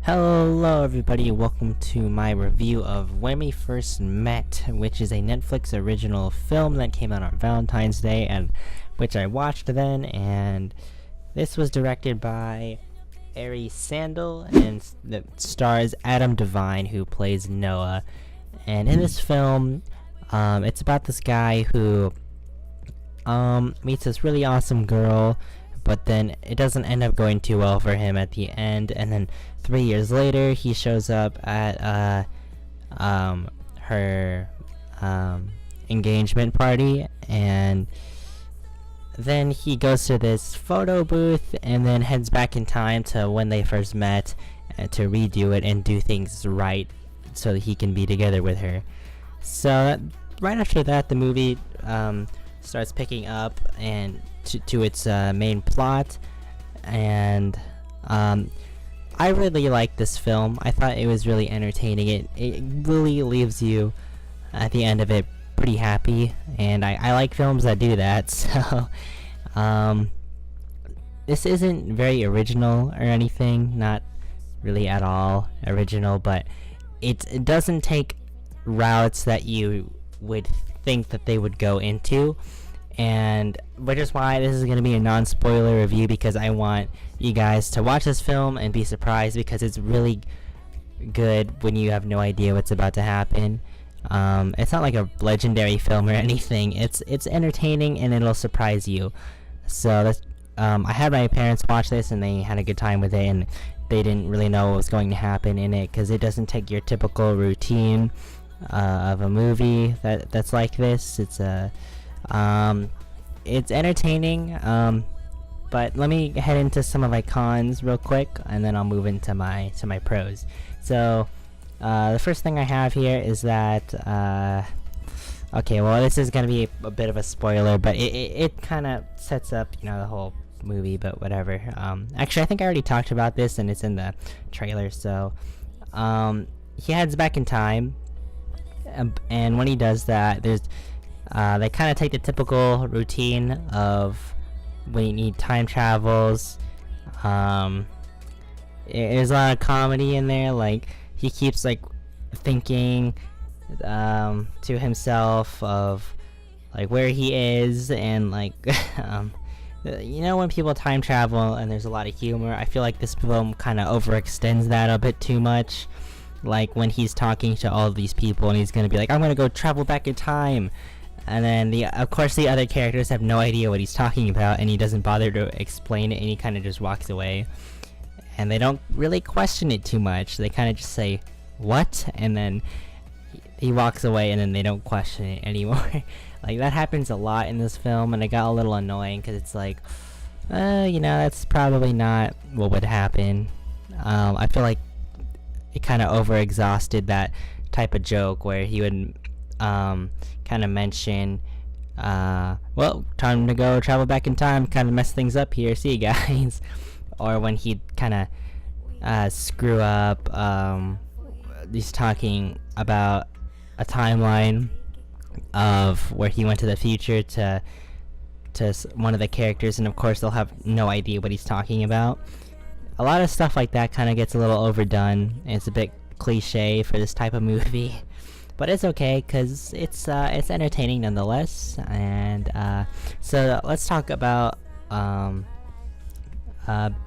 Hello everybody, welcome to my review of When We First Met, which is a Netflix original film that came out on Valentine's Day, and which I watched then. And this was directed by Ari Sandel and that stars Adam Devine, who plays Noah. And in this film, it's about this guy who meets this really awesome girl, but then it doesn't end up going too well for him at the end. And then 3 years later, he shows up at her engagement party, and then he goes to this photo booth and then heads back in time to when they first met, to redo it and do things right so that he can be together with her. So right after that, the movie starts picking up and to its main plot, and I really liked this film. I thought it was really entertaining. It really leaves you at the end of it pretty happy, and I like films that do that. So this isn't very original or anything, not really at all original, but it doesn't take routes that you would think that they would go into, and which is why this is going to be a non-spoiler review, because I want you guys to watch this film and be surprised, because it's really good when you have no idea what's about to happen. It's not like a legendary film or anything. It's entertaining and it'll surprise you. So that's, I had my parents watch this and they had a good time with it, and they didn't really know what was going to happen in it, because it doesn't take your typical routine of a movie that's like this. It's entertaining, but let me head into some of my cons real quick, and then I'll move into my pros. So the first thing I have here is that okay, well, this is gonna be a bit of a spoiler, but it kind of sets up, the whole movie, but whatever. Actually, I think I already talked about this and it's in the trailer. So he heads back in time, and when he does that, they kind of take the typical routine of when you need time travels. There's a lot of comedy in there. Like, he keeps thinking to himself of where he is, and when people time travel and there's a lot of humor, I feel like this film kind of overextends that a bit too much. Like when he's talking to all of these people and he's gonna be like, I'm gonna go travel back in time, and then of course the other characters have no idea what he's talking about, and he doesn't bother to explain it, and he kind of just walks away, and they don't really question it too much. They kind of just say, what? And then he walks away, and then they don't question it anymore. That happens a lot in this film, and it got a little annoying, because it's that's probably not what would happen. I feel like it kind of over-exhausted that type of joke where he would kind of mention, well, time to go travel back in time, kind of mess things up here, see you guys. Or when he'd kind of screw up, he's talking about a timeline of where he went to the future to one of the characters, and of course they'll have no idea what he's talking about. A lot of stuff like that kind of gets a little overdone, and it's a bit cliche for this type of movie, but it's okay, because it's entertaining nonetheless. And so let's talk about a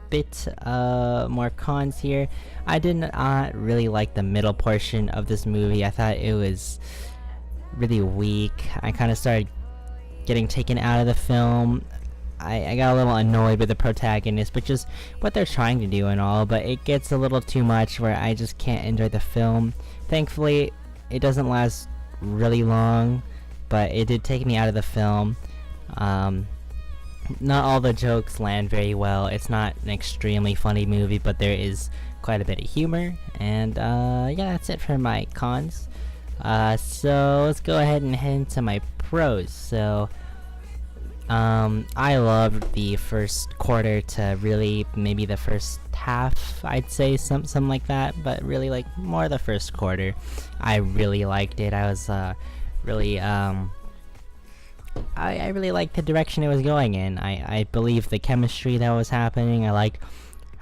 bit more cons here. I did not really like the middle portion of this movie. I thought it was really weak. I kind of started getting taken out of the film. I got a little annoyed with the protagonist, which is what they're trying to do and all, but it gets a little too much where I just can't enjoy the film. Thankfully, it doesn't last really long, but it did take me out of the film. Not all the jokes land very well. It's not an extremely funny movie, but there is quite a bit of humor. And yeah, that's it for my cons. So let's go ahead and head into my pros. So I loved the first quarter to really maybe the first half, I'd say, something like that, but really more the first quarter. I really liked it. I was really I really liked the direction it was going in. I believe the chemistry that was happening. I liked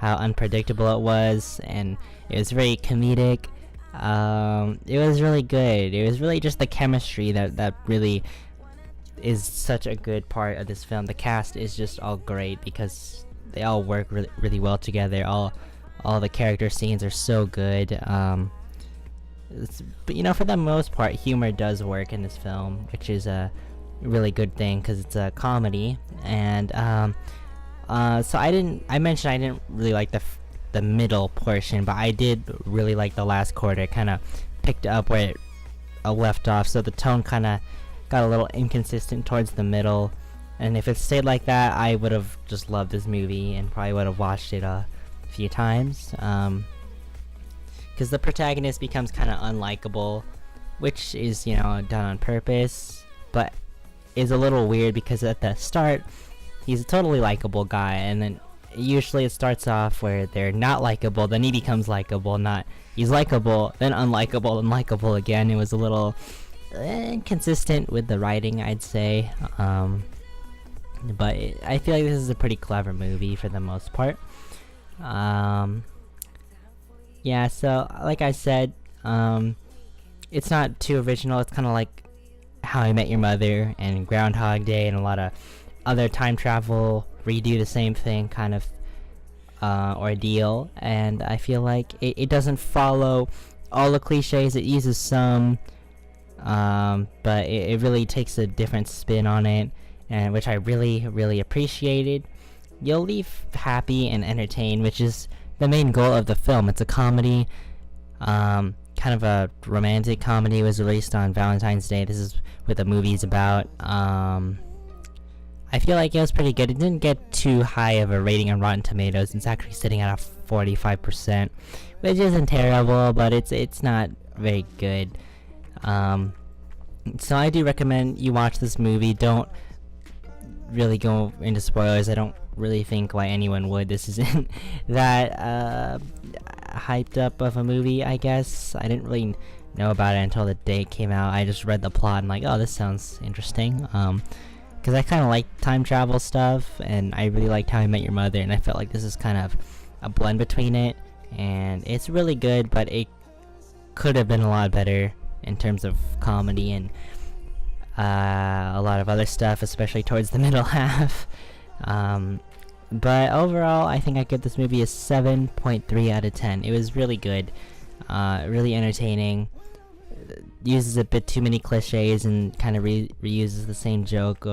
how unpredictable it was, and it was very comedic. It was really good. It was really just the chemistry that really is such a good part of this film. The cast is just all great because they all work really well together. All the character scenes are so good. But you know, for the most part, humor does work in this film, which is a really good thing because it's a comedy. And so I mentioned I didn't really like the middle portion, but I did really like the last quarter. It kind of picked up where it left off, so the tone kind of got a little inconsistent towards the middle. And if it stayed like that, I would have just loved this movie and probably would have watched it a few times. Because the protagonist becomes kind of unlikable, which is, you know, done on purpose, but is a little weird because at the start he's a totally likable guy, and then usually it starts off where they're not likable, then he becomes likable, not he's likable, then unlikable, and likable again. It was a little inconsistent with the writing, I'd say, but I feel like this is a pretty clever movie for the most part. Yeah, so like I said, it's not too original. It's kind of like How I Met Your Mother and Groundhog Day and a lot of other time travel redo the same thing kind of ordeal, and I feel like it doesn't follow all the cliches. It uses some, but it really takes a different spin on it, and which I really appreciated. You'll leave happy and entertained, which is the main goal of the film. It's a comedy, kind of a romantic comedy. It was released on Valentine's Day. This is what the movie's about. I feel like it was pretty good. It didn't get too high of a rating on Rotten Tomatoes. It's actually sitting at a 45%, which isn't terrible, but it's not very good. So I do recommend you watch this movie. Don't really go into spoilers. I don't really think why anyone would. This isn't that hyped up of a movie, I guess. I didn't really know about it until the day it came out. I just read the plot and like, oh, this sounds interesting. Because I kind of like time travel stuff, and I really liked How I Met Your Mother, and I felt like this is kind of a blend between it, and it's really good, but it could have been a lot better in terms of comedy and a lot of other stuff, especially towards the middle half. But overall, I think I give this movie a 7.3 out of 10. It was really good, really entertaining. Uses a bit too many cliches and kind of reuses the same joke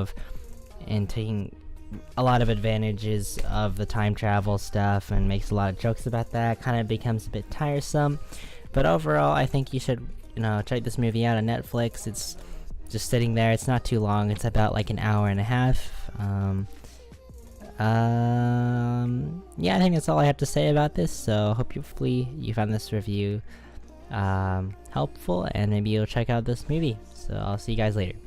and taking a lot of advantages of the time travel stuff and makes a lot of jokes about that. Kind of becomes a bit tiresome, but overall, I think you should, check this movie out on Netflix. It's just sitting there. It's not too long. It's about like an hour and a half. Yeah, I think that's all I have to say about this. So hopefully you found this review helpful, and maybe you'll check out this movie. So I'll see you guys later.